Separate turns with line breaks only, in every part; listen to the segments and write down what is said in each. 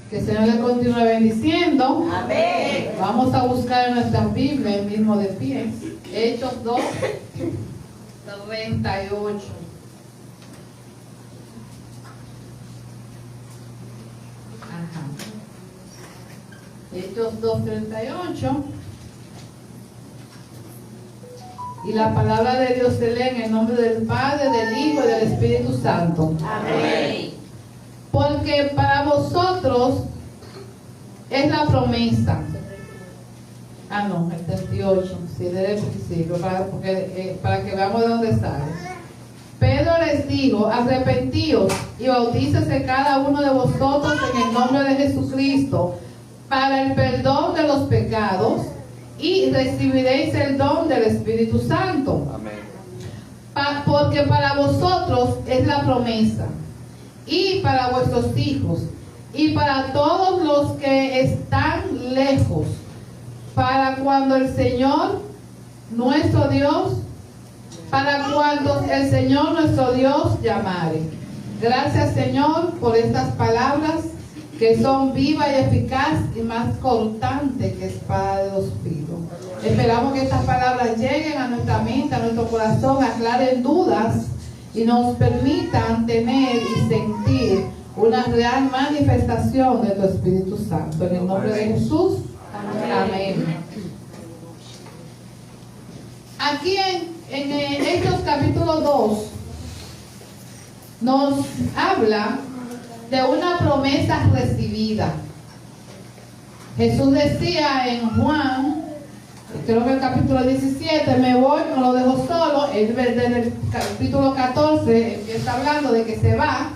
Que el Señor le continúe bendiciendo.
Amén.
Vamos a buscar en nuestra Biblia, el mismo de pie. Hechos 2, 38. Ajá. Hechos 2, 38. Y la palabra de Dios se lee en el nombre del Padre, del Hijo y del Espíritu Santo.
Amén.
Porque para vosotros es la promesa. Ah, no, el 38. Sí, desde el principio, para que veamos de dónde sale. Pedro les digo, arrepentíos y bautícese cada uno de vosotros en el nombre de Jesucristo para el perdón de los pecados y recibiréis el don del Espíritu Santo.
Amén.
Porque para vosotros es la promesa, y para vuestros hijos, y para todos los que están lejos, para cuando el Señor nuestro Dios, para cuando el Señor nuestro Dios llamare. Gracias, Señor, por estas palabras que son vivas y eficaz y más cortantes que espada de dos filos. Esperamos que estas palabras lleguen a nuestra mente, a nuestro corazón, aclaren dudas y nos permitan tener y sentir una real manifestación de tu Espíritu Santo. En el nombre de Jesús, amén. Aquí en Hechos capítulo 2 nos habla de una promesa recibida. Jesús decía en Juan, creo que el capítulo 17, me voy, no lo dejo solo. Él desde el capítulo 14 empieza hablando de que se va,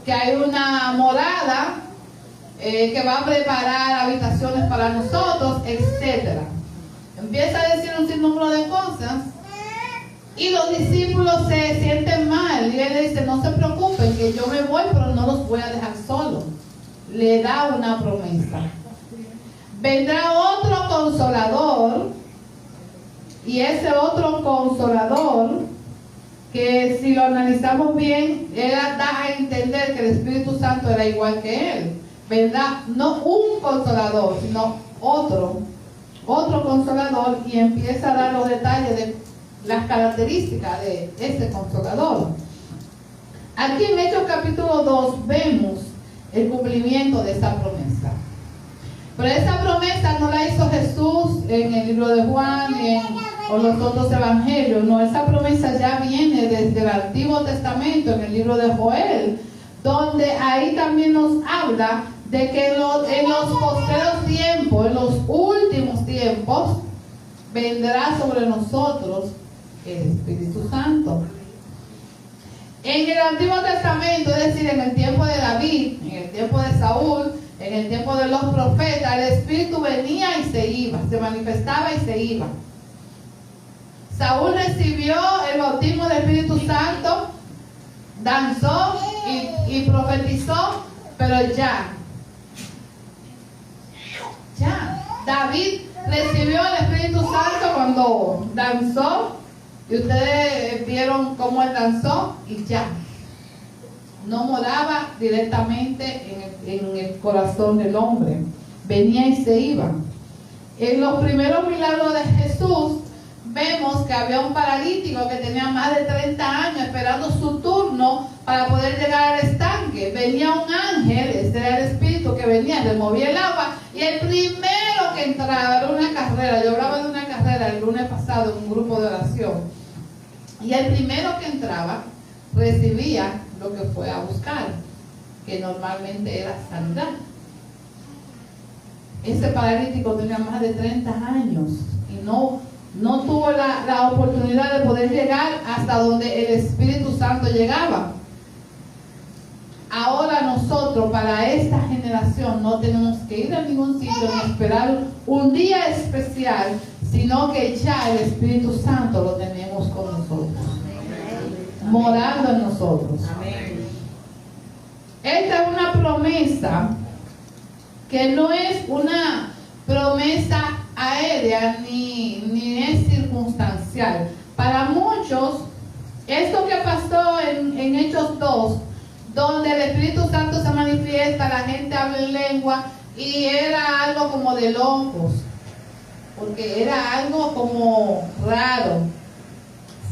que hay una morada que va a preparar habitaciones para nosotros, etc. Empieza a decir un sinnúmero de cosas y los discípulos se sienten mal y él dice, no se preocupen que yo me voy, pero no los voy a dejar solos. Le da una promesa. Vendrá otro consolador, y ese otro consolador, que si lo analizamos bien, él da a entender que el Espíritu Santo era igual que él. Vendrá no un consolador, sino otro consolador, y empieza a dar los detalles de las características de este consolador. Aquí en Hechos capítulo 2 vemos el cumplimiento de esa promesa. Pero esa promesa no la hizo Jesús en el libro de Juan o los otros evangelios. No, esa promesa ya viene desde el Antiguo Testamento, en el libro de Joel, donde ahí también nos habla de que en los postreros tiempos, en los últimos tiempos, vendrá sobre nosotros el Espíritu Santo. En el Antiguo Testamento, es decir, en el tiempo de David, en el tiempo de Saúl, en el tiempo de los profetas, el Espíritu venía y se iba, se manifestaba y se iba. Saúl recibió el bautismo del Espíritu Santo, danzó y profetizó, pero ya. David recibió el Espíritu Santo cuando danzó, y ustedes vieron cómo él danzó, y ya. No moraba directamente en el corazón del hombre. Venía y se iba. En los primeros milagros de Jesús vemos que había un paralítico que tenía más de 30 años esperando su turno para poder llegar al estanque. Venía un ángel, ese era el Espíritu que venía, removía el agua, y el primero que entraba, era una carrera, yo hablaba de una carrera el lunes pasado en un grupo de oración, y el primero que entraba recibía lo que fue a buscar, que normalmente era sanidad. Ese paralítico tenía más de 30 años y no tuvo la oportunidad de poder llegar hasta donde el Espíritu Santo llegaba. Ahora nosotros, para esta generación, no tenemos que ir a ningún sitio ni esperar un día especial, sino que ya el Espíritu Santo lo tenemos con nosotros, morando en nosotros. Esta es una promesa que no es una promesa aérea ni es circunstancial. Para muchos, esto que pasó en Hechos 2, donde el Espíritu Santo se manifiesta, la gente habla en lengua, y era algo como de locos, porque era algo como raro,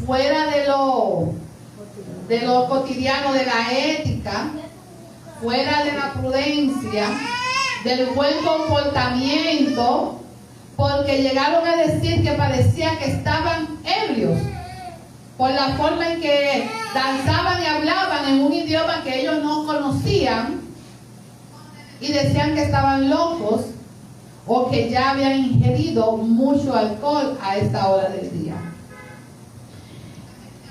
fuera de lo cotidiano, de la ética, fuera de la prudencia, del buen comportamiento, porque llegaron a decir que parecía que estaban ebrios por la forma en que danzaban y hablaban en un idioma que ellos no conocían, y decían que estaban locos o que ya habían ingerido mucho alcohol a esta hora del día.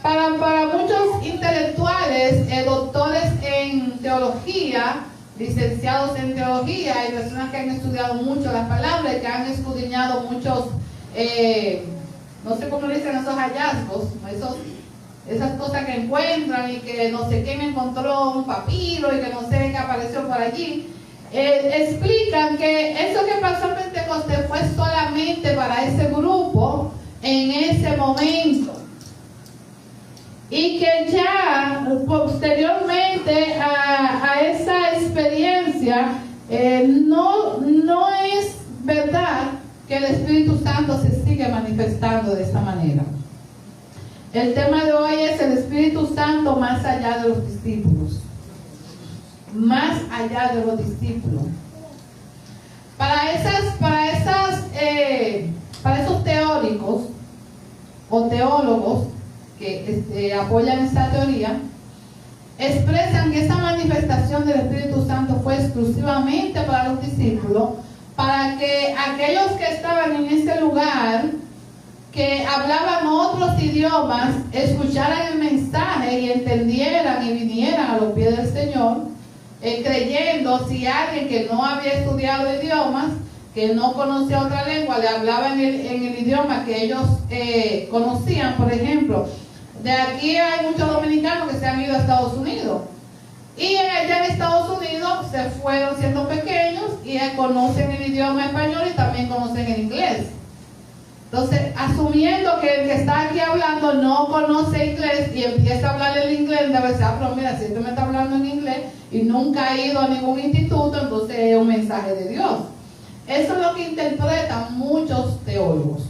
Para muchos intelectuales, doctores en teología, licenciados en teología y personas que han estudiado mucho las palabras, que han escudriñado muchos, no sé cómo dicen esos hallazgos, esas cosas que encuentran y que no sé quién encontró un papiro y que no sé qué apareció por allí, explican que eso que pasó en Pentecostés fue solamente para ese grupo en ese momento, y que ya posteriormente a esa experiencia no es verdad que el Espíritu Santo se sigue manifestando de esta manera. El tema de hoy es el Espíritu Santo más allá de los discípulos. Más allá de los discípulos. Para esos teóricos o teólogos que apoyan esta teoría, expresan que esa manifestación del Espíritu Santo fue exclusivamente para los discípulos, para que aquellos que estaban en ese lugar, que hablaban otros idiomas, escucharan el mensaje y entendieran y vinieran a los pies del Señor, creyendo. Si alguien que no había estudiado idiomas, que no conocía otra lengua, le hablaba en el idioma que ellos conocían. Por ejemplo, de aquí hay muchos dominicanos que se han ido a Estados Unidos, y allá en Estados Unidos se fueron siendo pequeños y conocen el idioma español y también conocen el inglés. Entonces, asumiendo que el que está aquí hablando no conoce inglés y empieza a hablar el inglés, debe decir, pero mira, si este me está hablando en inglés y nunca ha ido a ningún instituto, entonces es un mensaje de Dios. Eso es lo que interpretan muchos teólogos.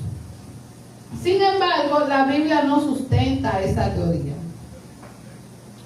Sin embargo, la Biblia no sustenta esa teoría.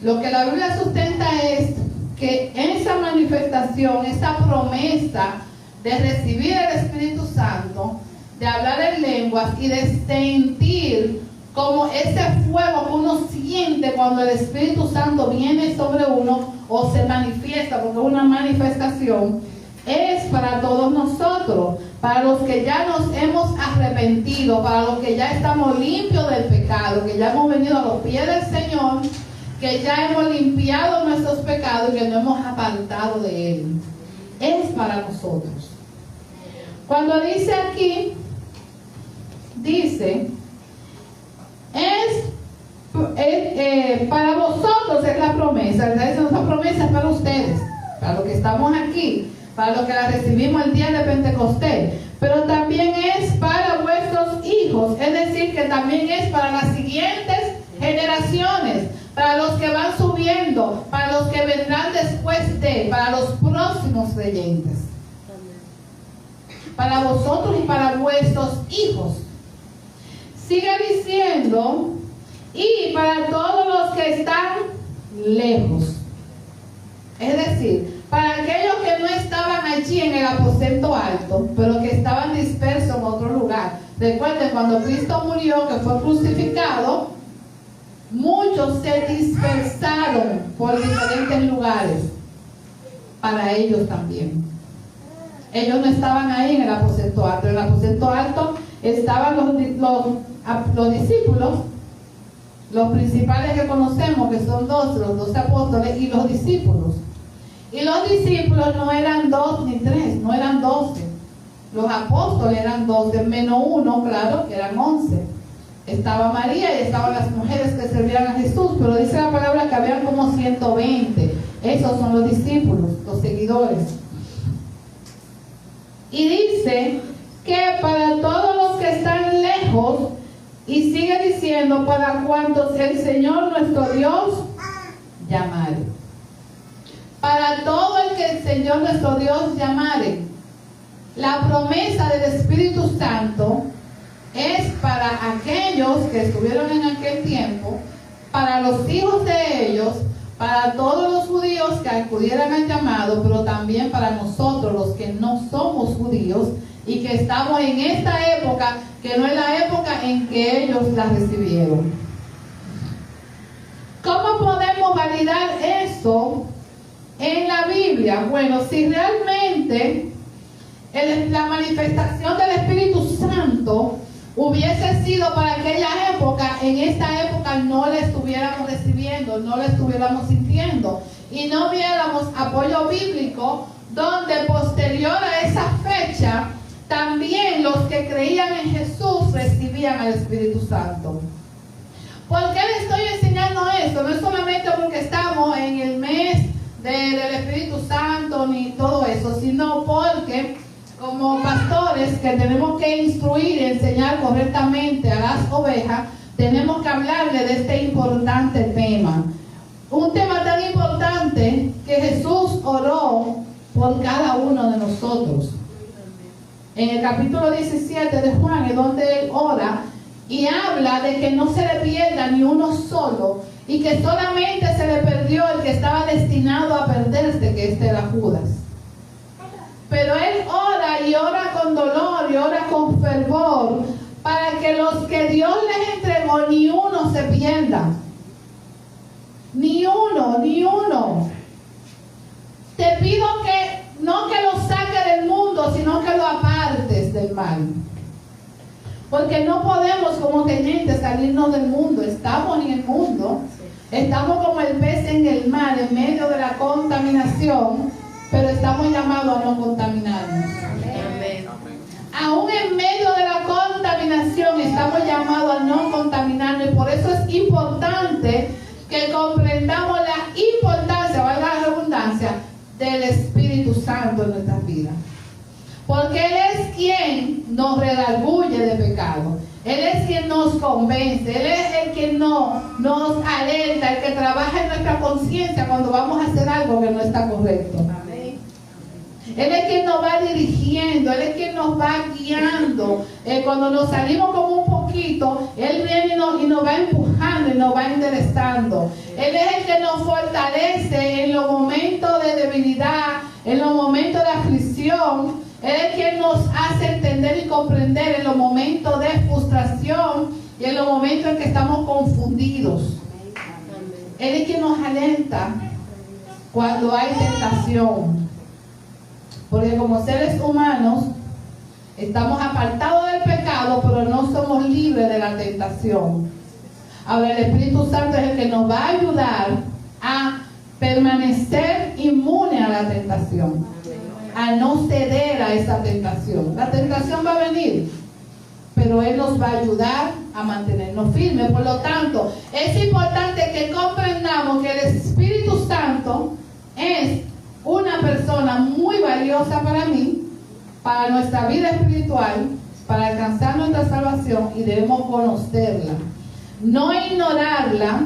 Lo que la Biblia sustenta es que esa manifestación, esa promesa de recibir el Espíritu Santo, de hablar en lenguas y de sentir como ese fuego que uno siente cuando el Espíritu Santo viene sobre uno o se manifiesta, porque es una manifestación, es para todos nosotros, para los que ya nos hemos arrepentido, para los que ya estamos limpios del pecado, que ya hemos venido a los pies del Señor, que ya hemos limpiado nuestros pecados y que nos hemos apartado de Él. Es para nosotros. Cuando dice aquí, dice, para vosotros es la promesa. Esa promesa es para ustedes, para los que estamos aquí, para los que la recibimos el día de Pentecostés, pero también es para vuestros hijos, es decir, que también es para las siguientes generaciones, para los que van subiendo, para los que vendrán después para los próximos creyentes, para vosotros y para vuestros hijos. Sigue diciendo, y para todos los que están lejos, es decir, para aquellos que no estaban allí en el aposento alto, pero que estaban dispersos en otro lugar. Recuerden, cuando Cristo murió, que fue crucificado, muchos se dispersaron por diferentes lugares. Para ellos también. Ellos no estaban ahí en el aposento alto. En el aposento alto estaban los discípulos, los principales que conocemos, que son los 12 apóstoles y los discípulos. Y los discípulos no eran 2 ni 3, no eran 12. Los apóstoles eran 12, menos uno, claro, que eran 11. Estaba María y estaban las mujeres que servían a Jesús, pero dice la palabra que habían como 120. Esos son los discípulos, los seguidores. Y dice que para todos los que están lejos, y sigue diciendo, para cuantos el Señor nuestro Dios llamare. para todo el que el Señor nuestro Dios llamare. La promesa del Espíritu Santo es para aquellos que estuvieron en aquel tiempo, para los hijos de ellos, para todos los judíos que acudieran al llamado, pero también para nosotros los que no somos judíos y que estamos en esta época, que no es la época en que ellos la recibieron. ¿Cómo podemos validar eso en la Biblia? Bueno, si realmente la manifestación del Espíritu Santo hubiese sido para aquella época, en esta época no la estuviéramos recibiendo, no la estuviéramos sintiendo y no viéramos apoyo bíblico donde posterior a esa fecha también los que creían en Jesús recibían al Espíritu Santo. ¿Por qué le estoy enseñando esto? No es solamente porque estamos en el mes del Espíritu Santo ni todo eso, sino porque como pastores que tenemos que instruir y enseñar correctamente a las ovejas, tenemos que hablarle de este importante tema. Un tema tan importante que Jesús oró por cada uno de nosotros. En el capítulo 17 de Juan es donde él ora y habla de que no se le pierda ni uno solo y que solamente se le perdió el que estaba destinado a perderse, que este era Judas. Pero él ora y ora con dolor y ora con fervor para que los que Dios les entregó ni uno se pierda. Ni uno, ni uno. Te pido que no que lo saque del mundo, sino que lo apartes del mal. Porque no podemos como creyentes salirnos del mundo. Estamos en el mundo. Estamos como el pez en el mar, en medio de la contaminación, pero estamos llamados a no contaminarnos. Amén. Aún en medio de la contaminación estamos llamados a no contaminarnos y por eso es importante que comprendamos la importancia, valga la redundancia, del Espíritu Santo en nuestras vidas. Porque Él es quien nos redarguye de pecado. Él es quien nos convence. Él es el que nos alerta, el que trabaja en nuestra conciencia cuando vamos a hacer algo que no está correcto. Amén. Él es quien nos va dirigiendo, Él es quien nos va guiando. Cuando nos salimos como un poquito, Él viene y nos va empujando y nos va enderezando. Él es el que nos fortalece en los momentos de debilidad, en los momentos de aflicción. Él es quien nos hace entender y comprender en los momentos de frustración y en los momentos en que estamos confundidos. Él es quien nos alerta cuando hay tentación. Porque como seres humanos estamos apartados del pecado, pero no somos libres de la tentación. Ahora el Espíritu Santo es el que nos va a ayudar a permanecer inmune a la tentación, a no ceder a esa tentación. La tentación va a venir, pero Él nos va a ayudar a mantenernos firmes. Por lo tanto, es importante que comprendamos que el Espíritu Santo es una persona muy valiosa para mí, para nuestra vida espiritual, para alcanzar nuestra salvación, y debemos conocerla, no ignorarla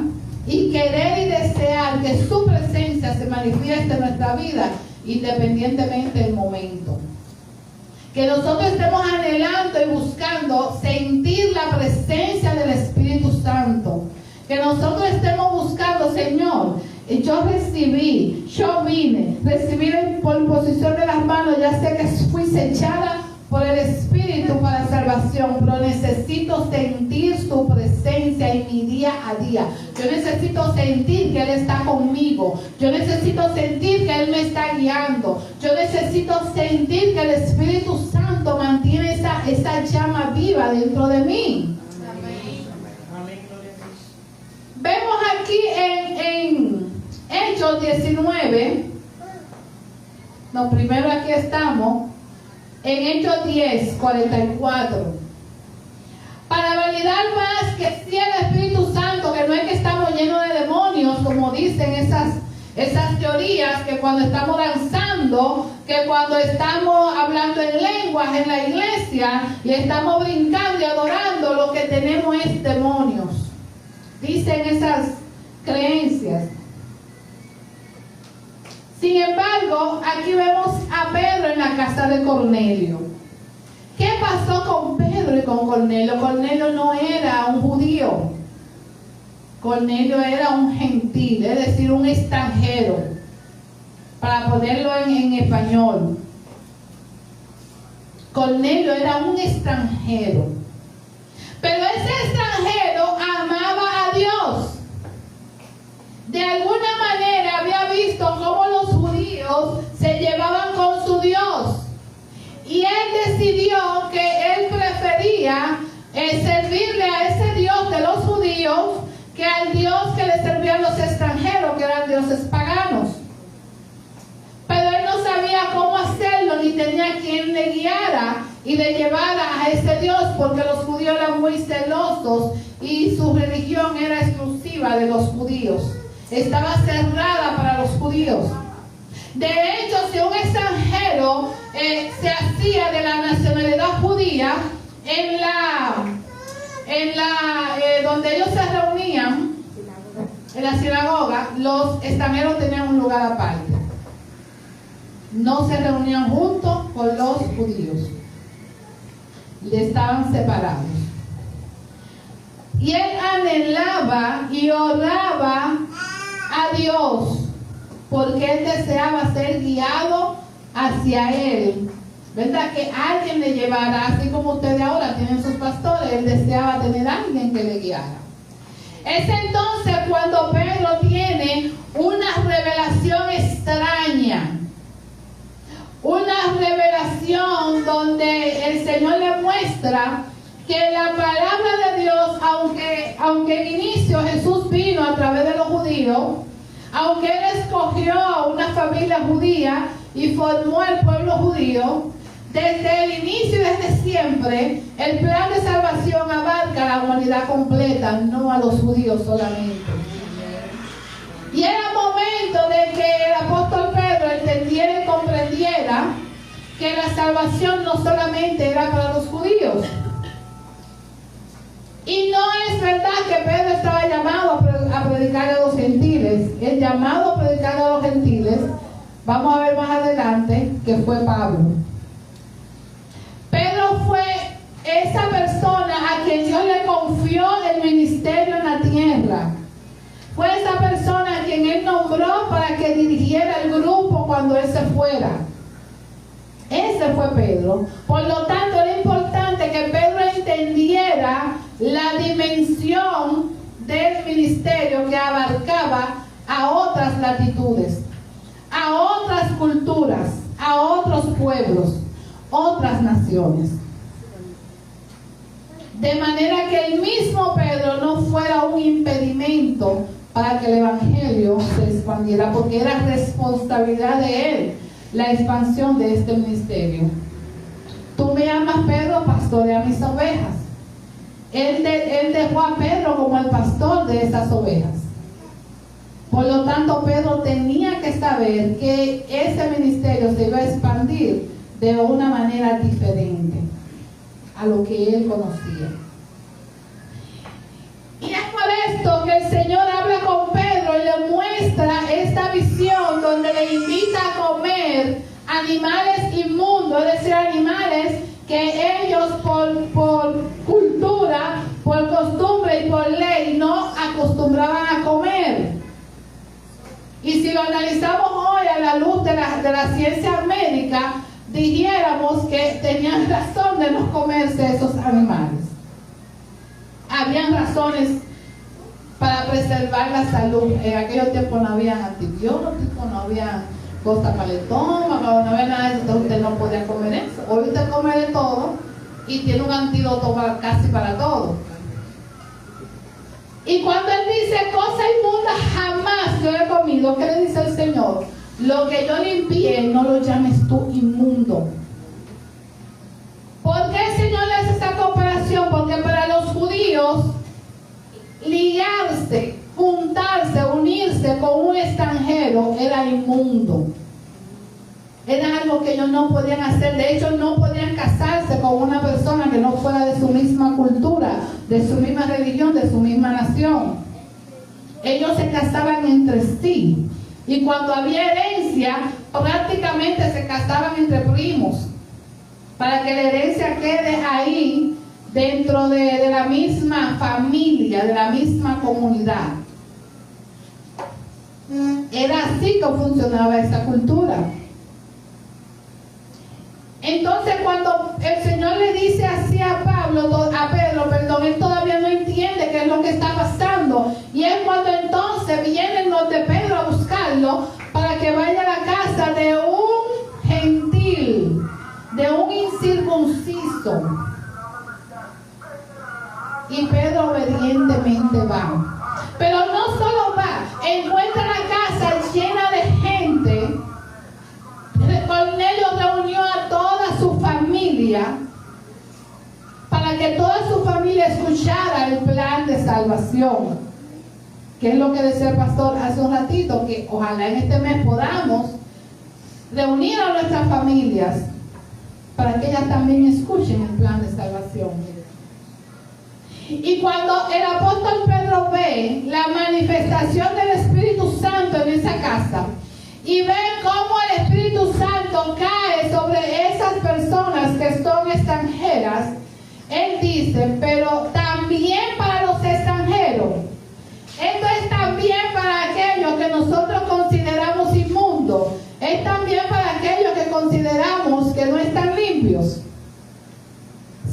y querer y desear que su presencia se manifieste en nuestra vida independientemente del momento. Que nosotros estemos anhelando y buscando sentir la presencia del Espíritu Santo. Que nosotros estemos buscando, Señor, yo recibí, yo vine, recibí por posición de las manos, ya sé que fui sellada por el Espíritu para salvación, pero necesito sentir su presencia en mi día a día. Yo necesito sentir que Él está conmigo. Yo necesito sentir que Él me está guiando. Yo necesito sentir que el Espíritu Santo mantiene esa llama viva dentro de mí. Amén. Vemos aquí en Hechos 19. No, primero aquí estamos. En Hechos 10, 44. Para validar más que si el Espíritu Santo, que no es que estamos llenos de demonios, como dicen esas teorías, que cuando estamos danzando, que cuando estamos hablando en lenguas en la iglesia y estamos brincando y adorando, lo que tenemos es demonios. Dicen esas creencias. Sin embargo, aquí vemos a Pedro en la casa de Cornelio. ¿Qué pasó con Pedro y con Cornelio? Cornelio no era un judío. Cornelio era un gentil, es decir, un extranjero. Para ponerlo en español. Cornelio era un extranjero. Pero ese extranjero amaba a Dios. De alguna manera había visto cómo los judíos se llevaban con su Dios. Y él decidió que él prefería servirle a ese Dios de los judíos que al Dios que le servían los extranjeros, que eran dioses paganos. Pero él no sabía cómo hacerlo, ni tenía quien le guiara y le llevara a ese Dios, porque los judíos eran muy celosos y su religión era exclusiva de los judíos. Estaba cerrada para los judíos. De hecho, si un extranjero se hacía de la nacionalidad judía, donde ellos se reunían, en la sinagoga, los extranjeros tenían un lugar aparte. No se reunían juntos con los judíos. Estaban separados. Y él anhelaba y oraba a Dios, porque él deseaba ser guiado hacia él, ¿verdad? Que alguien le llevara, así como ustedes ahora tienen sus pastores. Él deseaba tener a alguien que le guiara. Es entonces cuando Pedro tiene una revelación extraña, una revelación donde el Señor le muestra que la palabra de Dios, aunque en inicio Jesús vino a través de los judíos, aunque Él escogió a una familia judía y formó el pueblo judío, desde el inicio y desde siempre, el plan de salvación abarca a la humanidad completa, no a los judíos solamente. Y era momento de que el apóstol Pedro entendiera y comprendiera que la salvación no solamente era para los judíos. Y no es verdad que Pedro estaba llamado a predicar a los gentiles. El llamado a predicar a los gentiles, vamos a ver más adelante, que fue Pablo. Pedro fue esa persona a quien Dios le confió el ministerio en la tierra. Fue esa persona a quien Él nombró para que dirigiera el grupo cuando Él se fuera. Ese fue Pedro. Por lo tanto, era importante que Pedro entendiera la dimensión del ministerio que abarcaba a otras latitudes, a otras culturas, a otros pueblos, otras naciones. De manera que el mismo Pedro no fuera un impedimento para que el evangelio se expandiera, porque era responsabilidad de él la expansión de este ministerio. Tú me llamas Pedro, pastorea mis ovejas. Él dejó a Pedro como el pastor de esas ovejas. Por lo tanto, Pedro tenía que saber que ese ministerio se iba a expandir de una manera diferente a lo que él conocía. Y es por esto que el Señor habla con Pedro y le muestra esta visión donde le invita a comer animales inmundos, es decir, animales que ellos por cultura, por costumbre y por ley no acostumbraban a comer. Y si lo analizamos hoy a la luz de la ciencia médica, dijéramos que tenían razón de no comerse esos animales. Habían razones para preservar la salud. En aquellos tiempos no había antibióticos, no había cosas para el estómago, no había nada de eso. Entonces usted no podía comer eso. Hoy usted come de todo y tiene un antídoto casi para todo. Y cuando él dice cosa inmunda jamás yo he comido, ¿qué le dice el Señor? Lo que yo limpié no lo llames tú inmundo. ¿Por qué el Señor le hace esta comparación? Porque para los judíos ligarse, juntarse, unirse con un extranjero era inmundo. Era algo que ellos no podían hacer. De hecho, no podían casarse con una persona que no fuera de su misma cultura, de su misma religión, de su misma nación. Ellos se casaban entre sí. Y cuando había herencia, prácticamente se casaban entre primos, para que la herencia quede ahí, dentro de la misma familia, de la misma comunidad. Era así que funcionaba esa cultura. Entonces, cuando el Señor le dice así a Pedro, él todavía no entiende qué es lo que está pasando. Y es cuando entonces vienen los de Pedro a buscarlo para que vaya a la casa de un gentil, de un incircunciso. Y Pedro obedientemente va. Pero no solo va, encuentra la casa llena de gente. Cornelio reunió a toda su familia para que toda su familia escuchara el plan de salvación. Que es lo que decía el pastor hace un ratito, que ojalá en este mes podamos reunir a nuestras familias para que ellas también escuchen el plan de salvación. Y cuando el apóstol Pedro ve la manifestación del Espíritu Santo en esa casa y ve cómo el Espíritu Santo cae sobre esas personas que son extranjeras, él dice, pero también para los extranjeros. Esto es también para aquellos que nosotros consideramos inmundos. Es también para aquellos que consideramos que no están limpios.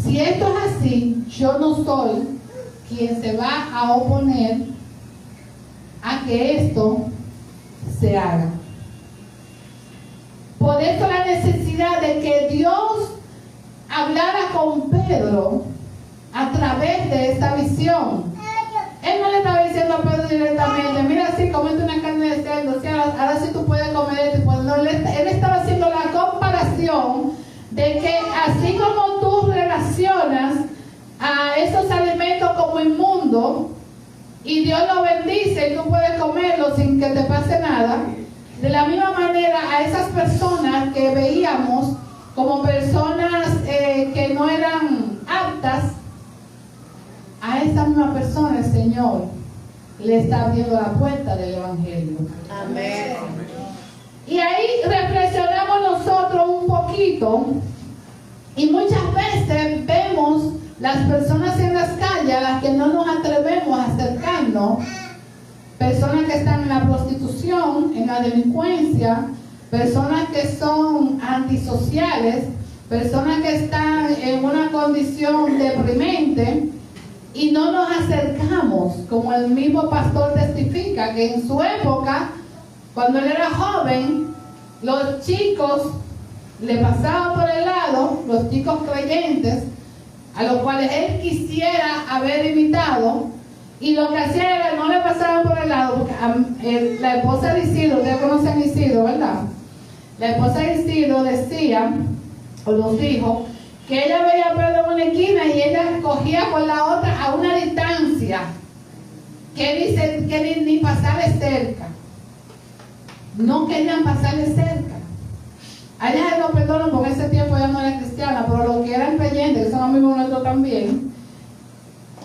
Si esto es así, yo no soy quien se va a oponer a que esto se haga. Por eso la necesidad de que Dios hablara con Pedro a través de esta visión. Él no le estaba diciendo a Pedro directamente, mira, sí, comete una carne de cerdo, sí, ahora sí tú puedes comer esto. Pues no, él estaba haciendo la comparación de que así como tú relacionas a esos alimentos como inmundos y Dios lo bendice y tú puedes comerlo sin que te pase nada, de la misma manera a esas personas que veíamos como personas que no eran aptas, a esa misma persona el Señor le está abriendo la puerta del Evangelio.
Amén.
Y ahí reflexionamos nosotros un poquito y muchas veces vemos las personas en las calles a las que no nos atrevemos a acercarnos, personas que están en la prostitución, en la delincuencia, personas que son antisociales, personas que están en una condición deprimente y no nos acercamos, como el mismo pastor testifica, que en su época, cuando él era joven, los chicos le pasaban por el lado, los chicos creyentes, a los cuales él quisiera haber imitado, y lo que hacía era no le pasaban por el lado, porque la esposa de Isidro, ustedes conocen a Isidro, ¿verdad? La esposa de Isidro decía, o nos dijo, que ella veía a Pedro en una esquina y ella cogía por la otra a una distancia, que ni pasarle cerca. No querían pasarle cerca. A ella se lo perdonan porque en ese tiempo ella no era cristiana, pero los que eran creyentes, que son amigos nuestros también,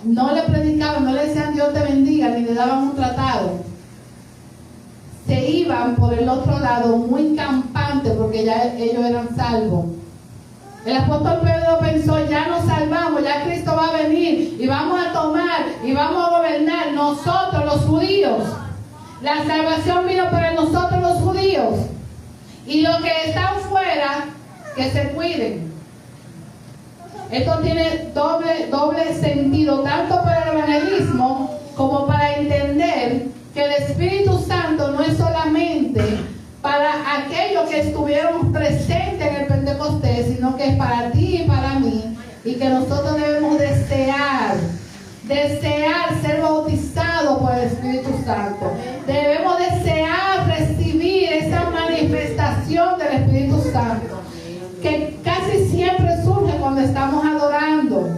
no le predicaban, no le decían Dios te bendiga, ni le daban un tratado. Se iban por el otro lado muy campantes porque ya ellos eran salvos. El apóstol Pedro pensó, ya nos salvamos, ya Cristo va a venir y vamos a tomar y vamos a gobernar nosotros los judíos. La salvación vino para nosotros los judíos. Y los que están fuera, que se cuiden. Esto tiene doble sentido, tanto para el evangelismo como para entender que el Espíritu Santo no es solamente para aquellos que estuvieron presentes en el Pentecostés, sino que es para ti y para mí, y que nosotros debemos desear ser bautizados por el Espíritu Santo. Debemos desear recibir esa manifestación del Espíritu Santo, que casi siempre surge cuando estamos adorando.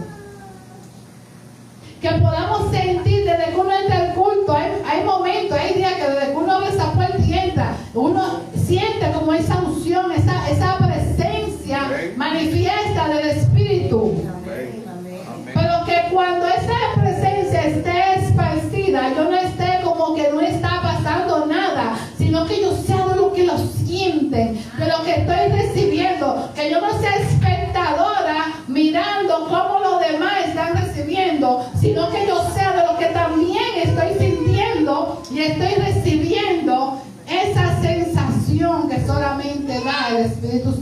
Que podamos sentir desde que uno entra al culto, hay momentos, hay días que desde que uno abre esa puerta y entra, uno siente como esa unción, esa presencia manifiesta del Espíritu. Pero que cuando esa presencia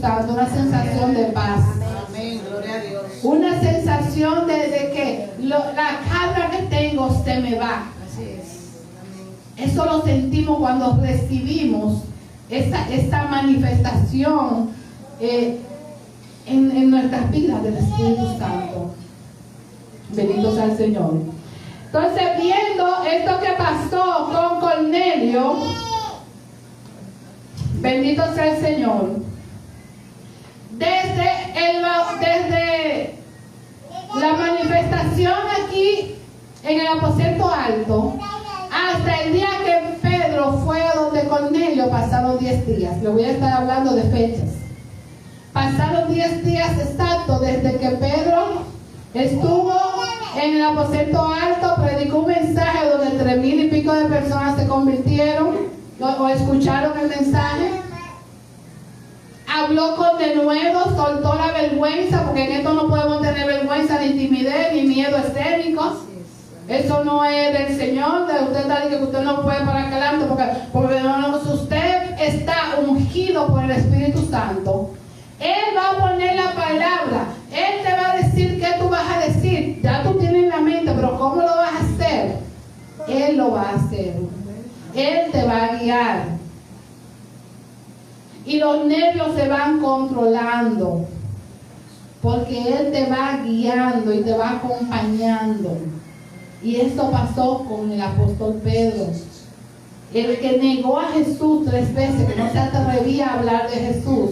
Santo, una sensación de paz.
Amén, gloria a Dios.
Una sensación de que la carga que tengo se me va.
Así es. Amén.
Eso lo sentimos cuando recibimos esta manifestación en nuestras vidas del Espíritu Santo. Bendito sea el Señor. Entonces, viendo esto que pasó con Cornelio, bendito sea el Señor. Desde la manifestación aquí en el aposento alto hasta el día que Pedro fue a donde Cornelio, pasaron 10 días. Le voy a estar hablando de fechas. Pasaron 10 días exactos desde que Pedro estuvo en el aposento alto, predicó un mensaje donde 3,000 y pico de personas se convirtieron o escucharon el mensaje. Habló con denuedo, soltó la vergüenza, porque en esto no podemos tener vergüenza, ni timidez, ni miedo escénico. Eso no es del Señor, de usted está diciendo que usted no puede parar adelante, porque si usted está ungido por el Espíritu Santo, Él va a poner la palabra, Él te va a decir qué tú vas a decir. Ya tú tienes en la mente, pero ¿cómo lo vas a hacer? Él lo va a hacer. Él te va a guiar. Y los nervios se van controlando, porque Él te va guiando y te va acompañando. Y esto pasó con el apóstol Pedro, el que negó a Jesús 3 veces, que no se atrevía a hablar de Jesús.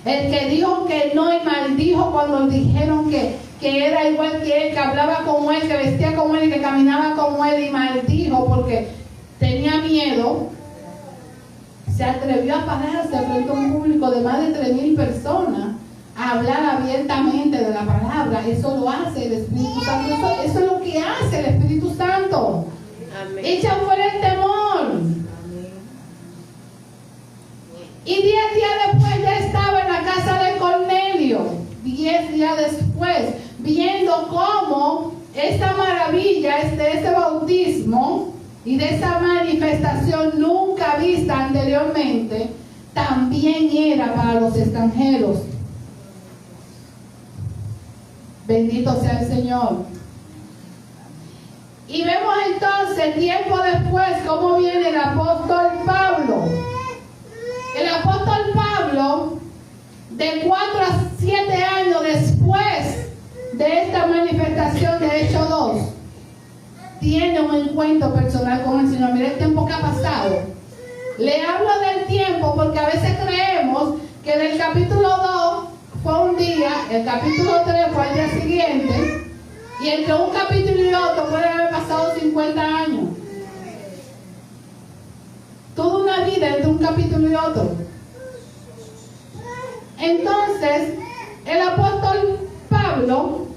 El que dijo que no y maldijo cuando le dijeron que era igual que él, que hablaba como él, que vestía como él y que caminaba como él, y maldijo porque tenía miedo. Se atrevió a pararse frente a un público de más de 3,000 personas a hablar abiertamente de la palabra. Eso lo hace el Espíritu Santo. Eso es lo que hace el Espíritu Santo.
Amén.
Echa fuera el temor.
Amén.
Y 10 días después ya estaba en la casa de Cornelio. 10 días después, viendo cómo esta maravilla, ese bautismo y de esa manifestación nunca vista anteriormente, también era para los extranjeros. Bendito sea el Señor. Y vemos entonces, tiempo después, cómo viene el apóstol Pablo. El apóstol Pablo, de 4 a 7 años después de esta manifestación de Hechos 2, tiene un encuentro personal con el Señor. Mira el tiempo que ha pasado. Le hablo del tiempo porque a veces creemos que del capítulo 2 fue un día, el capítulo 3 fue al día siguiente, y entre un capítulo y otro puede haber pasado 50 años. Toda una vida entre un capítulo y otro. Entonces, el apóstol Pablo,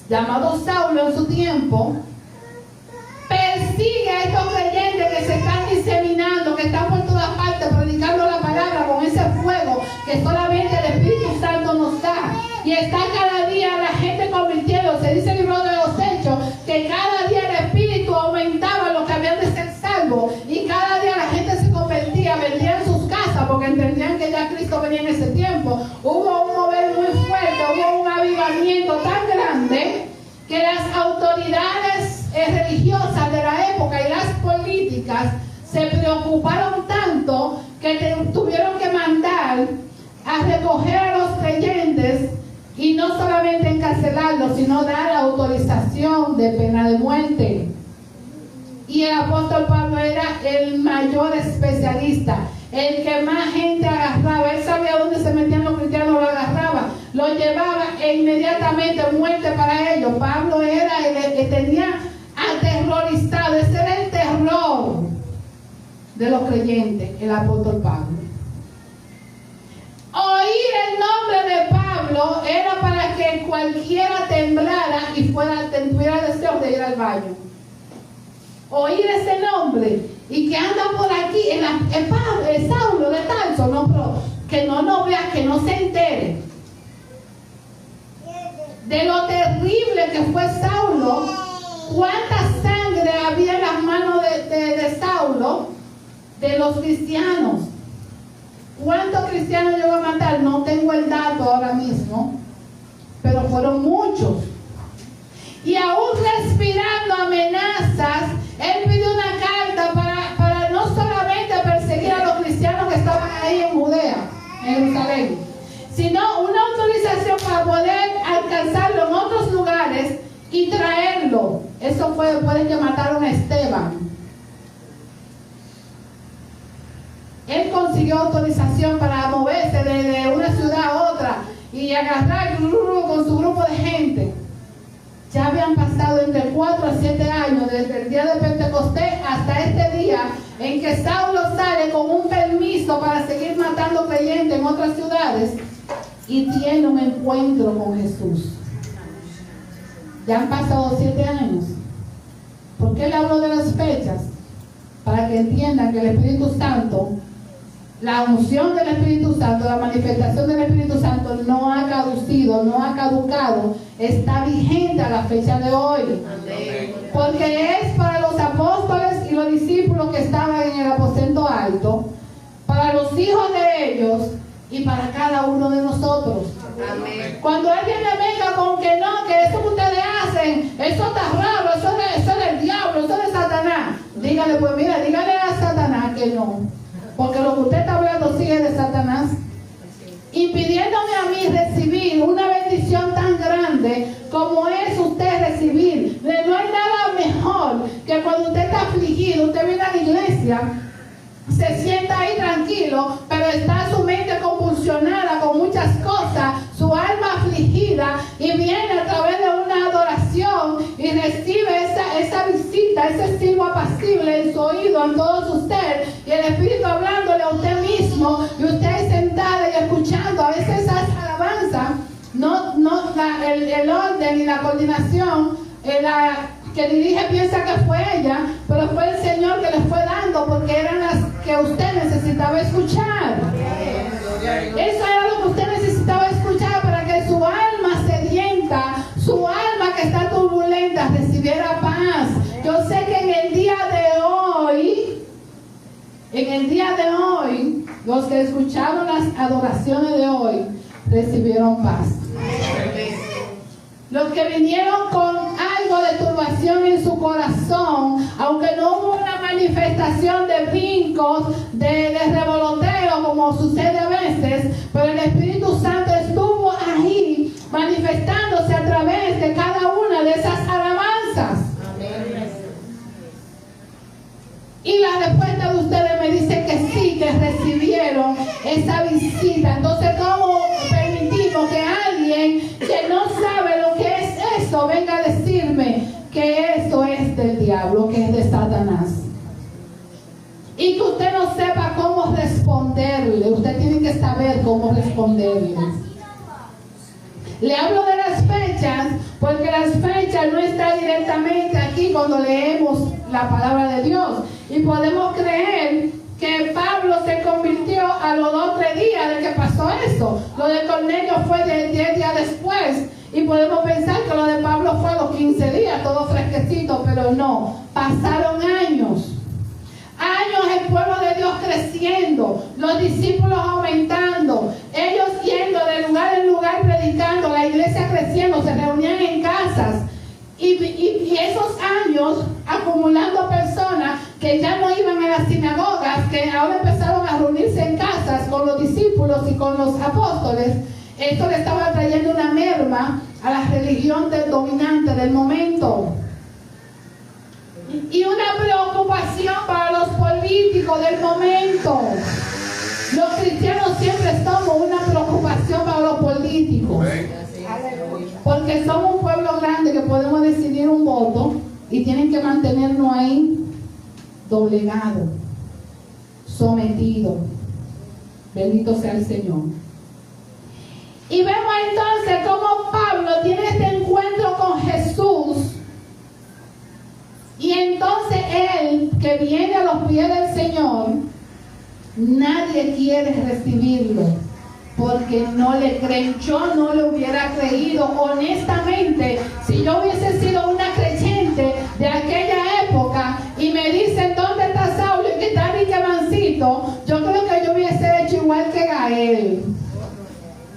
llamado Saulo en su tiempo, persigue a estos creyentes que se están diseminando, que están por todas partes predicando la palabra con ese fuego que solamente el Espíritu Santo nos da. Y está cada día la gente convirtiendo. Se dice en el libro de los Hechos que cada día el Espíritu aumentaba los que habían de ser salvos, y cada día la gente se convertía, vendían sus casas porque entendían que ya Cristo venía en ese tiempo. Hubo un mover muy fuerte, hubo un avivamiento tan grande que las autoridades religiosas de la época y las políticas se preocuparon tanto que tuvieron que mandar a recoger a los creyentes y no solamente encarcelarlos, sino dar autorización de pena de muerte. Y el apóstol Pablo era el mayor especialista, el que más gente agarraba. Él sabía dónde se metían los cristianos, lo agarraba, lo llevaba e inmediatamente muerte para ellos. Pablo era el que tenía aterrorizado, ese era el terror de los creyentes, el apóstol Pablo. Oír el nombre de Pablo era para que cualquiera temblara y tuviera deseo de ir al baño. Oír ese nombre y que anda por aquí, el Saulo de Tarso, no, pero que no vea, que no se entere de lo terrible que fue Saulo, cuánta sangre había en las manos de Saulo, de los cristianos. ¿Cuántos cristianos llegó a matar? No tengo el dato ahora mismo, pero fueron muchos. Y aún respirando amenazas, él pidió una carta para no solamente perseguir a los cristianos que estaban ahí en Judea, en Jerusalén, sino una autorización para poder alcanzarlo en otros lugares y traerlo. Eso fue después de que mataron a Esteban. Él consiguió autorización para moverse de una ciudad a otra y agarrar con su grupo de gente. Ya habían pasado entre 4 a 7 años desde el día de Pentecostés hasta este día en que Saulo sale con un permiso para seguir matando creyentes en otras ciudades y tiene un encuentro con Jesús. Ya han pasado 7 años. ¿Por qué le hablo de las fechas? Para que entiendan que el Espíritu Santo, la unción del Espíritu Santo, la manifestación del Espíritu Santo no ha caducido, no ha caducado, está vigente a la fecha de hoy. Amén. Porque es para los apóstoles y los discípulos que estaban en el aposento alto, para los hijos de ellos y para cada uno de nosotros. Amén. Cuando alguien me venga con que no, que eso que ustedes hacen, eso está raro, eso es del diablo, eso es de Satanás, dígale, pues mira, dígale a Satanás que no. Porque lo que usted está hablando sí es de Satanás. Impidiéndome a mí recibir una bendición tan grande como es usted recibir. No hay nada mejor que cuando usted está afligido, usted viene a la iglesia, se sienta ahí tranquilo, pero está su mente convulsionada con muchas cosas, su alma afligida, y viene a través de una adoración y recibe esa visita, ese silbo apacible en su oído, en todo su ser, y el Espíritu hablándole a usted mismo, y usted ahí sentada y escuchando. A veces esas alabanzas, el orden y la coordinación, que dirige piensa que fue ella, pero fue el Señor que les fue dando, porque eran las que usted necesitaba escuchar. Eso era lo que usted necesitaba escuchar para que su alma sedienta, su alma que está turbulenta, recibiera paz. Yo sé que en el día de hoy, los que escucharon las adoraciones de hoy, recibieron paz. Los que vinieron con algo de turbación en su corazón, aunque no hubo una manifestación de brincos, de revoloteo como sucede a veces, pero el Espíritu Santo estuvo ahí manifestándose a través de cada una de esas alabanzas. Amén. Y la respuesta de ustedes me dice que sí, que recibieron esa visita. Entonces, ¿cómo permitimos que alguien que no sabe lo que es eso venga a decirme que eso es del diablo, que es de Satanás? Y que usted no sepa cómo responderle. Usted tiene que saber cómo responderle. Le hablo de las fechas porque las fechas no están directamente aquí cuando leemos la palabra de Dios. Y podemos creer que Pablo se convirtió a los 2 o 3 días de que pasó eso. Lo de Cornelio fue de 10 días después. Y podemos pensar que lo de Pablo fue a los 15 días, todo fresquecito, pero no. Pasaron años. Años el pueblo de Dios creciendo, los discípulos aumentando, ellos yendo de lugar en lugar predicando, la iglesia creciendo, se reunían en casas. Y esos años acumulando personas que ya no iban a las sinagogas, que ahora empezaron a reunirse en casas con los discípulos y con los apóstoles, esto le estaba trayendo una merma a la religión dominante del momento. Y una preocupación para los políticos del momento. Los cristianos siempre somos una preocupación para los políticos. Porque somos un pueblo grande que podemos decidir un voto y tienen que mantenernos ahí doblegados, sometidos. Bendito sea el Señor. Y vemos entonces cómo Pablo tiene este encuentro con Jesús. Y entonces él, que viene a los pies del Señor, nadie quiere recibirlo, porque no le creen. Yo no le hubiera creído, honestamente, si yo hubiese sido una creyente de aquella época y me dicen, ¿dónde está Saulo? Y que está Rique Mancito, yo creo que yo hubiese hecho igual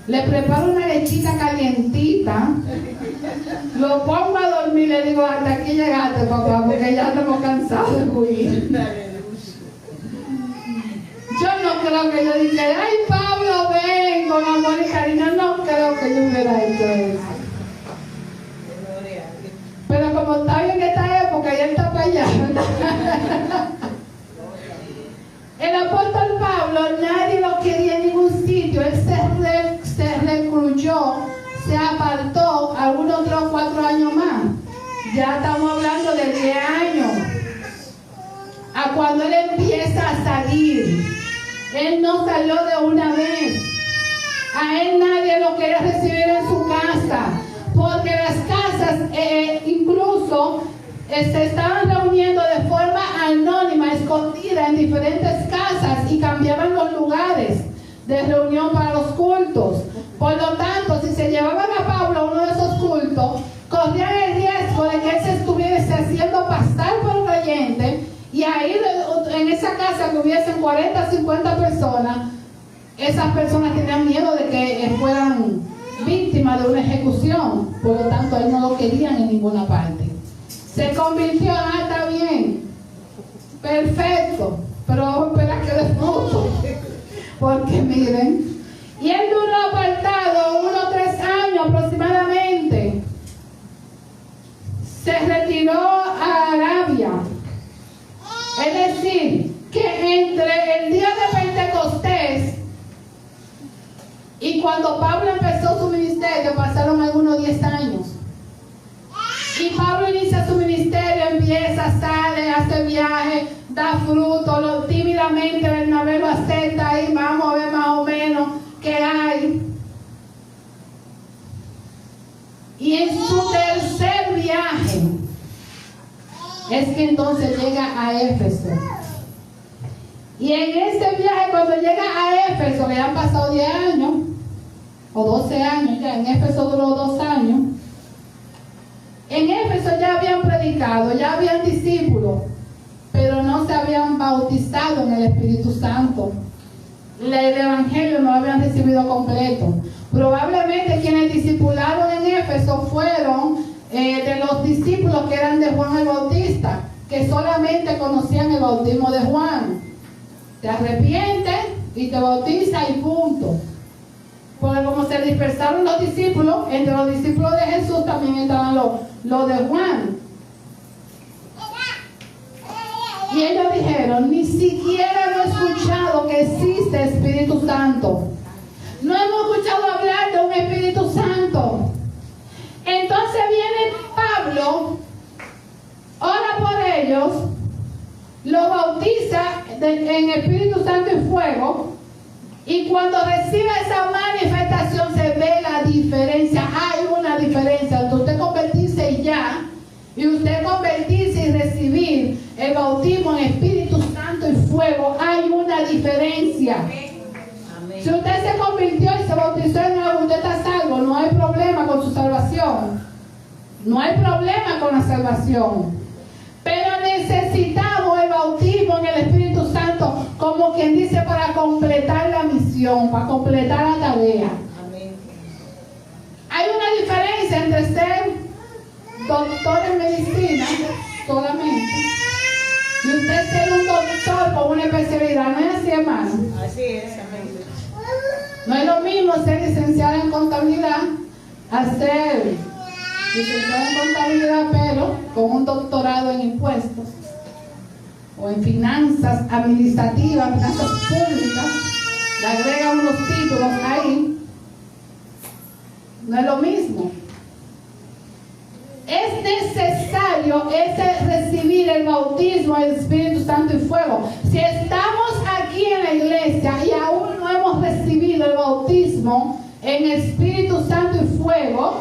le preparo una lechita calientita, lo pongo a dormir, le digo, hasta aquí llegaste, papá, porque ya estamos cansados de huir. Yo no creo que yo dije, ay, Pablo, ven, con amor y cariño. No creo que yo hubiera hecho eso. Pero como está bien en esta época, ya está para allá. El apóstol Pablo, nadie lo quería en ningún sitio. Él se recluyó, se apartó algunos 3 o 4 años más. Ya estamos hablando de 10 años. A cuando él empieza a salir. Él no salió de una vez. A él nadie lo quería recibir en su casa. Porque las casas incluso se estaban reuniendo de forma anónima, escondida en diferentes casas y cambiaban los lugares de reunión para los cultos. Por lo tanto, si se llevaban a Pablo a uno de esos cultos, corrían el riesgo de que él se estuviese haciendo pasar por creyente y ahí en esa casa que hubiesen 40, 50 personas, esas personas tenían miedo de que fueran víctimas de una ejecución. Por lo tanto, él no lo querían en ninguna parte. Se convirtió, está bien, perfecto, pero vamos a esperar que dé fruto, porque miren, y él duró apartado unos 3 años aproximadamente. Se retiró a Arabia, es decir, que entre el día de Pentecostés y cuando Pablo empezó su ministerio pasaron algunos 10 años. Y Pablo inicia su ministerio, empieza, sale, hace viaje, da fruto, tímidamente Bernabé lo acepta y vamos a ver más o menos qué hay. Y en su tercer viaje es que entonces llega a Éfeso. Y en ese viaje, cuando llega a Éfeso, que ya han pasado 10 años, o 12 años, ya en Éfeso duró 2 años. En Éfeso ya habían predicado, ya habían discípulos, pero no se habían bautizado en el Espíritu Santo. El Evangelio no lo habían recibido completo. Probablemente quienes discipularon en Éfeso fueron de los discípulos que eran de Juan el Bautista, que solamente conocían el bautismo de Juan. Te arrepientes y te bautizas y punto. Porque como se dispersaron los discípulos, entre los discípulos de Jesús también estaban los de Juan. Y ellos dijeron, ni siquiera hemos escuchado que existe Espíritu Santo. No hemos escuchado hablar de un Espíritu Santo. Entonces viene Pablo, ora por ellos, lo bautiza en Espíritu Santo y fuego. Y cuando recibe esa manifestación se ve la diferencia. Hay una diferencia entre usted convertirse y ya, y usted convertirse y recibir el bautismo en Espíritu Santo y fuego. Hay una diferencia. Amén. Si usted se convirtió y se bautizó en agua, usted está salvo. No hay problema con su salvación. No hay problema con la salvación. Pero necesitamos el bautismo en el Espíritu Santo, como quien dice, para completar la misión, para completar la tarea. Amén. Hay una diferencia entre ser doctor en medicina solamente y usted ser un doctor con una especialidad. ¿No es así, hermano?
Así es, amén.
No es lo mismo ser licenciado en contabilidad a ser licenciado en contabilidad, pero con un doctorado en impuestos o en finanzas administrativas, finanzas públicas. Le agregan unos títulos ahí. No es lo mismo. Es necesario recibir el bautismo del Espíritu Santo y fuego. Si estamos aquí en la iglesia y aún no hemos recibido el bautismo en Espíritu Santo y fuego,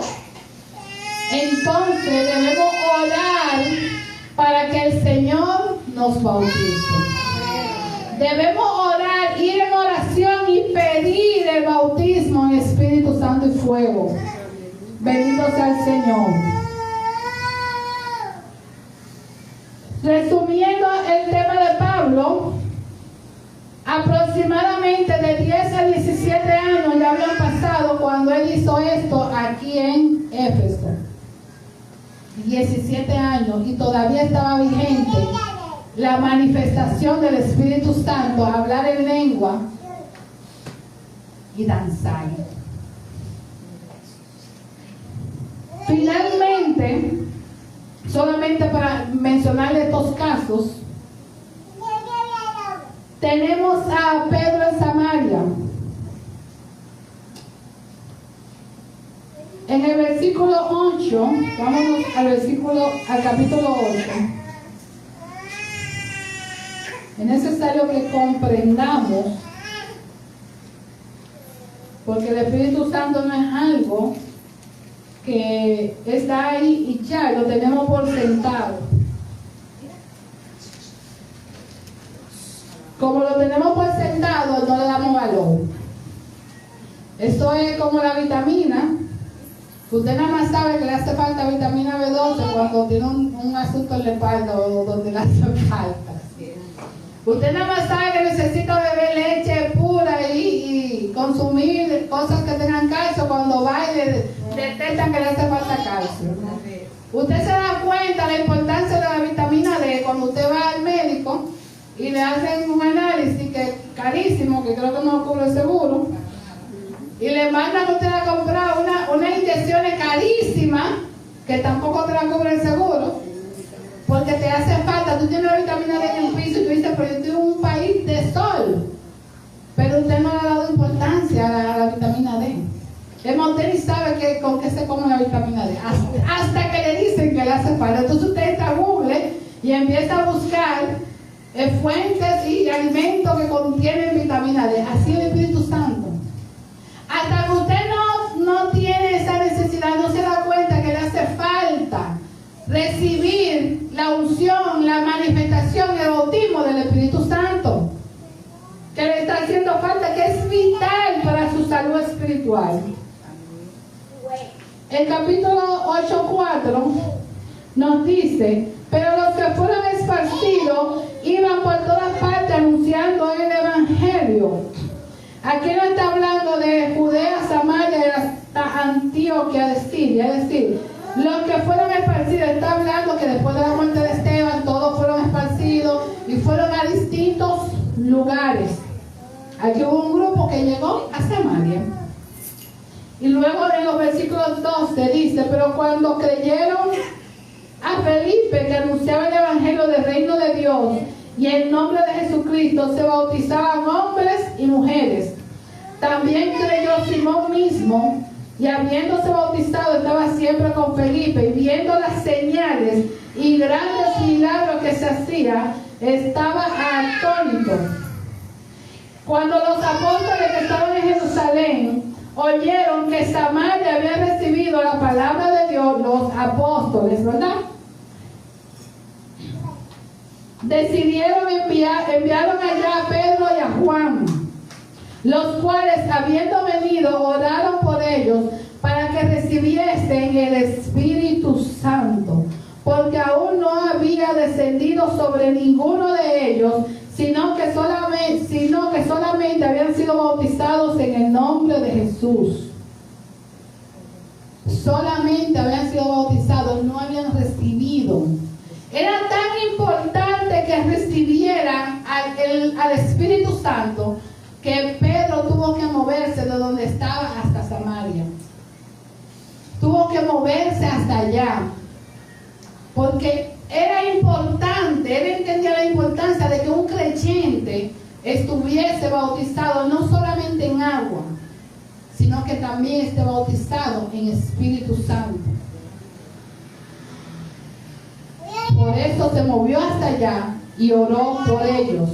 entonces debemos orar para que el Señor nos bautice. Debemos orar, ir en oración y pedir el bautismo en Espíritu Santo y fuego. Bendito sea el Señor. Resumiendo el tema de Pablo, aproximadamente de 10 a 17 años ya habían pasado cuando él hizo esto aquí en Éfeso. 17 años y todavía estaba vigente la manifestación del Espíritu Santo, hablar en lengua y danzar. Finalmente, solamente para mencionarle estos casos, tenemos a Pedro en Samaria. En el versículo 8, vámonos al capítulo 8. Es necesario que comprendamos, porque el Espíritu Santo no es algo que está ahí y ya lo tenemos por sentado. Como lo tenemos por sentado, no le damos valor. Esto es como la vitamina. Usted nada más sabe que le hace falta vitamina B12 cuando tiene un asunto en la espalda o donde le hace falta. Usted nada más sabe que necesita beber leche pura y consumir cosas que tengan calcio cuando va y detectan que le hace falta calcio. Usted se da cuenta de la importancia de la vitamina D cuando usted va al médico y le hacen un análisis que es carísimo, que creo que no cubre el seguro, y le mandan a usted a comprar unas inyecciones carísimas que tampoco te la cubre el seguro, porque te hace falta. Tú tienes la vitamina D en el piso y tú dices, pero yo estoy en un país de sol, pero usted no le ha dado importancia a la vitamina D. Usted ni sabe con qué se come la vitamina D, hasta que le dicen que le hace falta. Entonces usted entra a Google y empieza a buscar fuentes y alimentos que contienen vitamina D. Así es el Espíritu Santo. Hasta que usted no tiene esa necesidad, no se da cuenta que le hace falta recibir la unción, la manifestación, el bautismo del Espíritu Santo, que le está haciendo falta, que es vital para su salud espiritual. El capítulo 8:4 nos dice: pero los que fueron esparcidos iban por todas partes anunciando el Evangelio. Aquí no está hablando de Judea, Samaria y hasta Antioquia de Siria. Es decir, los que fueron esparcidos, está hablando que después de la muerte de Esteban, todos fueron esparcidos y fueron a distintos lugares. Aquí hubo un grupo que llegó a Samaria. Y luego en los versículos 12 dice: pero cuando creyeron a Felipe, que anunciaba el Evangelio del reino de Dios, y en nombre de Jesucristo se bautizaban hombres y mujeres. También creyó Simón mismo, y habiéndose bautizado estaba siempre con Felipe, y viendo las señales y grandes milagros que se hacían, estaba atónito. Cuando los apóstoles que estaban en Jerusalén oyeron que Samaria había recibido la palabra de Dios, los apóstoles, ¿verdad?, decidieron enviaron allá a Pedro y a Juan, los cuales, habiendo venido, oraron por ellos para que recibiesen el Espíritu Santo, porque aún no había descendido sobre ninguno de ellos, sino que solamente habían sido bautizados en el nombre de Jesús. Solamente habían sido bautizados, no habían recibido. Era tan importante que recibieran al Espíritu Santo que Pedro tuvo que moverse de donde estaba hasta Samaria. Tuvo que moverse hasta allá. Porque era importante, él entendía la importancia de que un creyente estuviese bautizado no solamente en agua, sino que también esté bautizado en Espíritu Santo. Por eso se movió hasta allá y oró por ellos.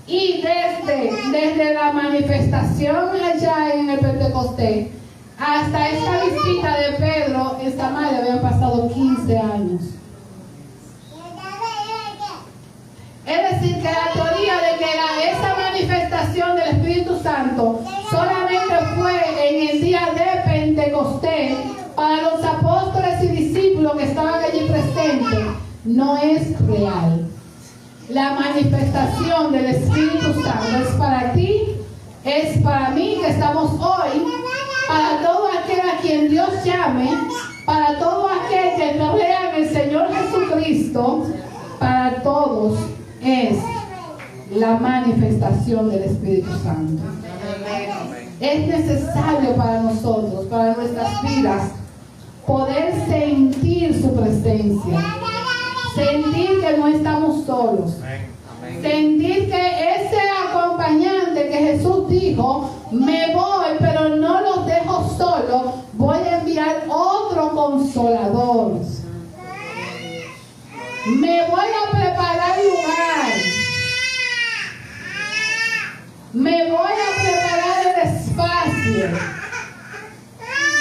Y desde la manifestación allá en el Pentecostés hasta esta visita de Pedro en Samaria habían pasado 15 años. Es decir, que la teoría de que esa manifestación del Espíritu Santo solamente fue en el día de Pentecostés para los apóstoles y discípulos que estaban allí presentes no es real. La manifestación del Espíritu Santo es para ti, es para mí, que estamos hoy, para quien Dios llame, para todo aquel que crea en el Señor Jesucristo, para todos es la manifestación del Espíritu Santo. Es necesario para nosotros, para nuestras vidas, poder sentir su presencia, sentir que no estamos solos, sentir que ese acompañante que Jesús dijo, me voy pero no los dejo solos, voy a enviar otro consolador, me voy a preparar lugar, me voy a preparar el espacio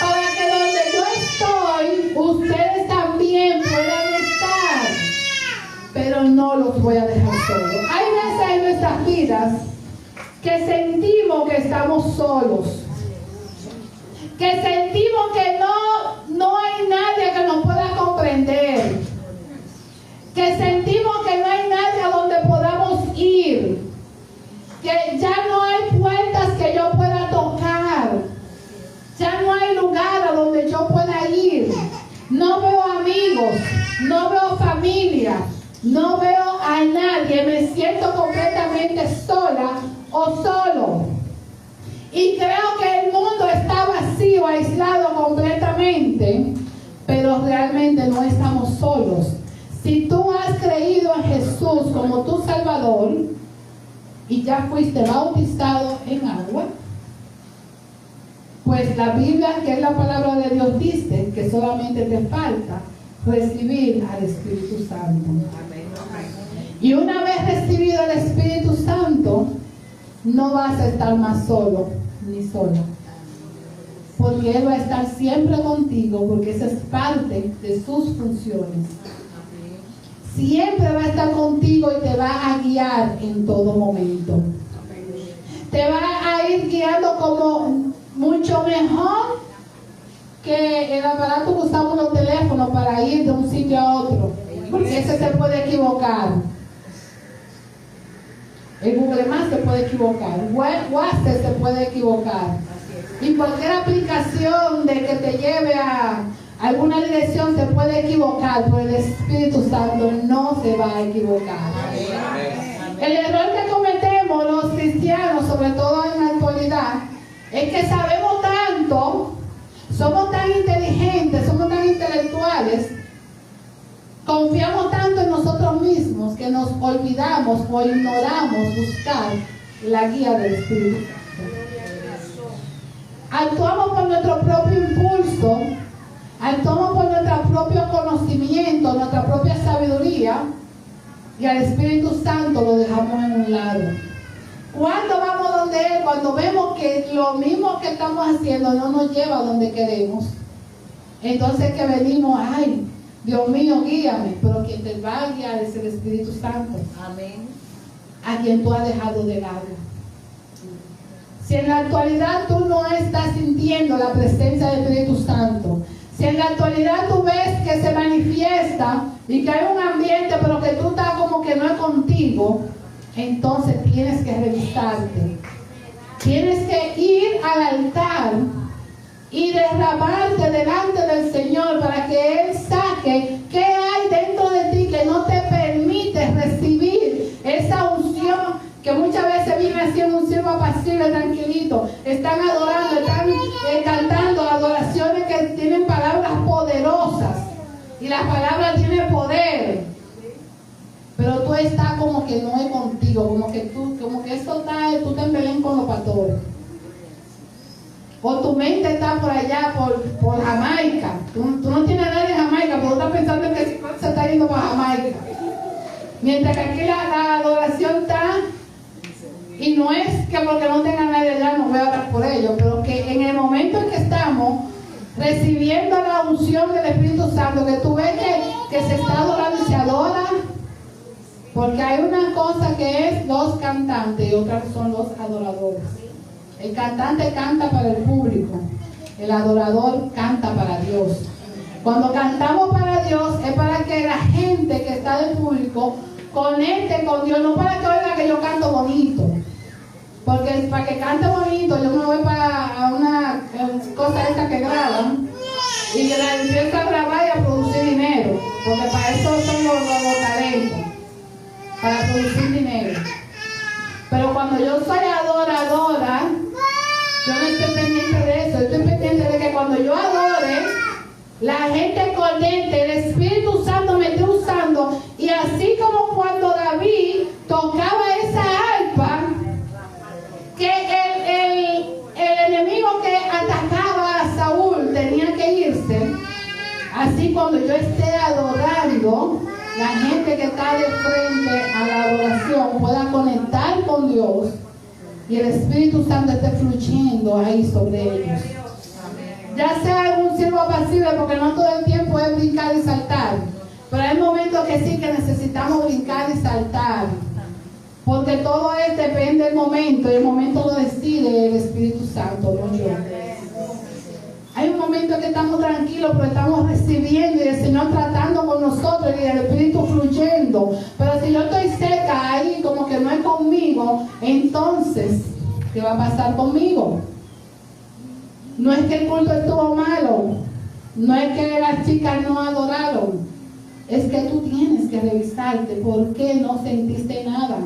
para que donde yo estoy ustedes también puedan estar, pero no los voy a dejar solos. Hay veces en nuestras vidas que sentimos que estamos solos, que sentimos que no hay nadie que nos pueda comprender, que sentimos que no hay nadie a donde podamos ir, que ya no hay puertas que yo pueda tocar, ya no hay lugar a donde yo pueda ir, no veo amigos, no veo familia, no veo a nadie, me siento completamente sola o solo. Y creo que el mundo está vacío, aislado completamente, pero realmente no estamos solos. Si tú has creído en Jesús como tu Salvador y ya fuiste bautizado en agua, pues la Biblia, que es la palabra de Dios, dice que solamente te falta recibir al Espíritu Santo. Y una vez recibido el Espíritu Santo, no vas a estar más solo ni sola, porque Él va a estar siempre contigo, porque esa es parte de sus funciones. Siempre va a estar contigo y te va a guiar en todo momento. Te va a ir guiando como mucho mejor que el aparato que usamos los teléfonos para ir de un sitio a otro, porque ese se puede equivocar. El Google Maps se puede equivocar, WhatsApp se puede equivocar, y cualquier aplicación de que te lleve a alguna dirección se puede equivocar, pero el Espíritu Santo no se va a equivocar. El error que cometemos los cristianos, sobre todo en la actualidad, es que sabemos tanto, somos tan inteligentes, somos tan intelectuales, confiamos tanto en nosotros mismos que nos olvidamos o ignoramos buscar la guía del Espíritu Santo. Actuamos por nuestro propio impulso, actuamos por nuestro propio conocimiento, nuestra propia sabiduría, y al Espíritu Santo lo dejamos en un lado. ¿Cuándo vamos donde Él? Cuando vemos que lo mismo que estamos haciendo no nos lleva a donde queremos. Entonces que venimos, ay, Dios mío, guíame, pero quien te va a guiar es el Espíritu Santo.
Amén.
A quien tú has dejado de lado. Si en la actualidad tú no estás sintiendo la presencia del Espíritu Santo, si en la actualidad tú ves que se manifiesta y que hay un ambiente, pero que tú estás como que no es contigo, entonces tienes que revisarte. Tienes que ir al altar y derramarte delante del Señor para que Él saque qué hay dentro de ti que no te permite recibir esa unción que muchas veces viene siendo un siervo apacible, tranquilito. Están adorando, están cantando adoraciones que tienen palabras poderosas y las palabras tienen poder, pero tú estás como que no es contigo, como que esto está, tú estás en Belén con los pastores. O tu mente está por allá, por Jamaica. Tú no tienes nada en Jamaica, pero tú estás pensando en que se está yendo para Jamaica. Mientras que aquí la adoración está, y no es que porque no tenga nadie allá no voy a hablar por ellos, pero que en el momento en que estamos recibiendo la unción del Espíritu Santo, que tú ves que se está adorando y se adora, porque hay una cosa que es los cantantes y otra son los adoradores. El cantante canta para el público, el adorador canta para Dios. Cuando cantamos para Dios es para que la gente que está del público conecte con Dios, no para que oiga que yo canto bonito. Porque para que cante bonito yo me voy para una cosa esta que graban y que la empieza a grabar y a producir dinero, porque para eso son los talentos, para producir dinero. Pero cuando yo soy adoradora, yo no estoy pendiente de eso, estoy pendiente de que cuando yo adore, la gente corriente, el Espíritu Santo me esté usando, y así como cuando David tocaba esa arpa, que el enemigo que atacaba a Saúl tenía que irse, así cuando yo esté adorando, la gente que está de frente a la adoración pueda conectar con Dios y el Espíritu Santo esté fluyendo ahí sobre ellos. Ya sea un siervo apacible, porque no todo el tiempo es brincar y saltar, pero hay momentos que sí que necesitamos brincar y saltar, porque todo depende del momento, y el momento lo decide el Espíritu Santo, no yo. Hay un momento que estamos tranquilos, pero estamos recibiendo y el Señor tratando con nosotros y el Espíritu fluyendo. Pero si yo estoy cerca ahí, como que no es conmigo, entonces, ¿qué va a pasar conmigo? No es que el culto estuvo malo, no es que las chicas no adoraron, es que tú tienes que revisarte por qué no sentiste nada.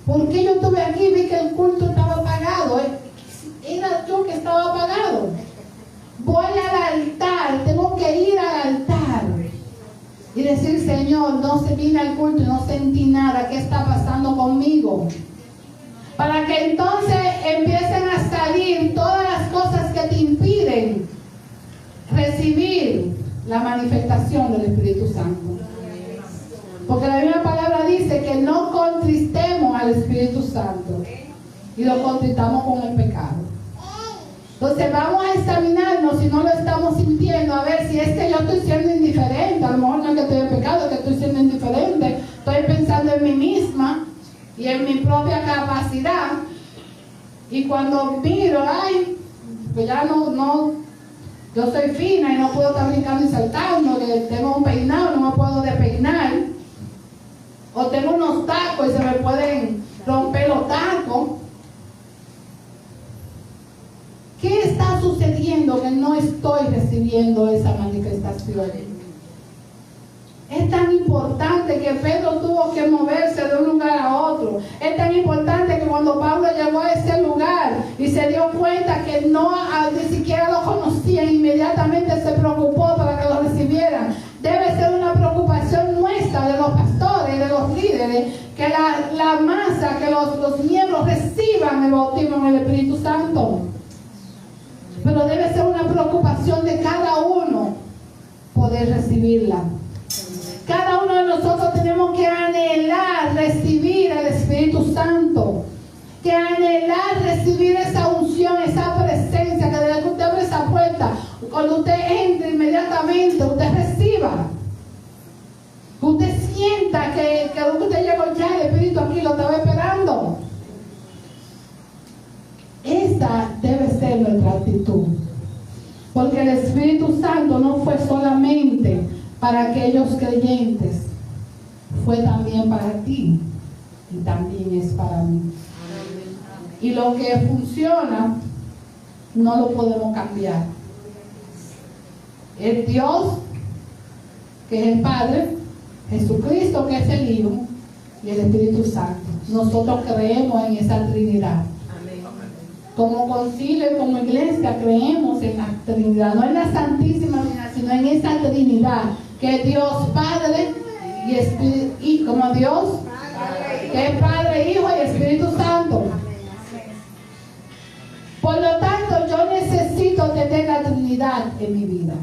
¿Por qué yo estuve aquí y vi que el culto estaba apagado? Era yo que estaba apagado. Voy al altar, tengo que ir al altar y decir, Señor, no se vine al culto y no sentí nada, ¿qué está pasando conmigo? Para que entonces empiecen a salir todas las cosas que te impiden recibir la manifestación del Espíritu Santo. Porque la misma palabra dice que no contristemos al Espíritu Santo y lo contristamos con el pecado. Entonces vamos a examinarnos si no lo estamos sintiendo, a ver si es que yo estoy siendo indiferente. A lo mejor no es que estoy en pecado, es que estoy siendo indiferente. Estoy pensando en mí misma y en mi propia capacidad. Y cuando miro, ay, pues ya no, yo soy fina y no puedo estar brincando y saltando, que tengo un peinado, no me puedo despeinar. O tengo unos tacos y se me pueden romper los tacos. ¿Qué está sucediendo que no estoy recibiendo esa manifestación? Es tan importante que Pedro tuvo que moverse de un lugar a otro. Es tan importante que cuando Pablo llegó a ese lugar y se dio cuenta que ni siquiera lo conocían, inmediatamente se preocupó para que lo recibieran. Debe ser una preocupación nuestra, de los pastores, de los líderes, que la masa, que los miembros reciban el bautismo en el Espíritu Santo. Pero debe ser una preocupación de cada uno poder recibirla. Cada uno de nosotros tenemos que anhelar recibir el Espíritu Santo, que anhelar recibir esa unción, esa presencia, que desde que usted abre esa puerta, cuando usted entre inmediatamente, usted reciba. Usted sienta que usted llegó ya, el Espíritu aquí lo estaba esperando. Esa debe ser nuestra actitud, porque el Espíritu Santo no fue solamente para aquellos creyentes, fue también para ti y también es para mí. Y lo que funciona no lo podemos cambiar. El Dios, que es el Padre, Jesucristo, que es el Hijo, y el Espíritu Santo. Nosotros creemos en esa Trinidad. Como concilio y como iglesia creemos en la Trinidad, no en la Santísima Trinidad, sino en esa Trinidad, que es Dios Padre y como Dios, que es Padre, Hijo y Espíritu Santo. Por lo tanto, yo necesito tener la Trinidad en mi vida.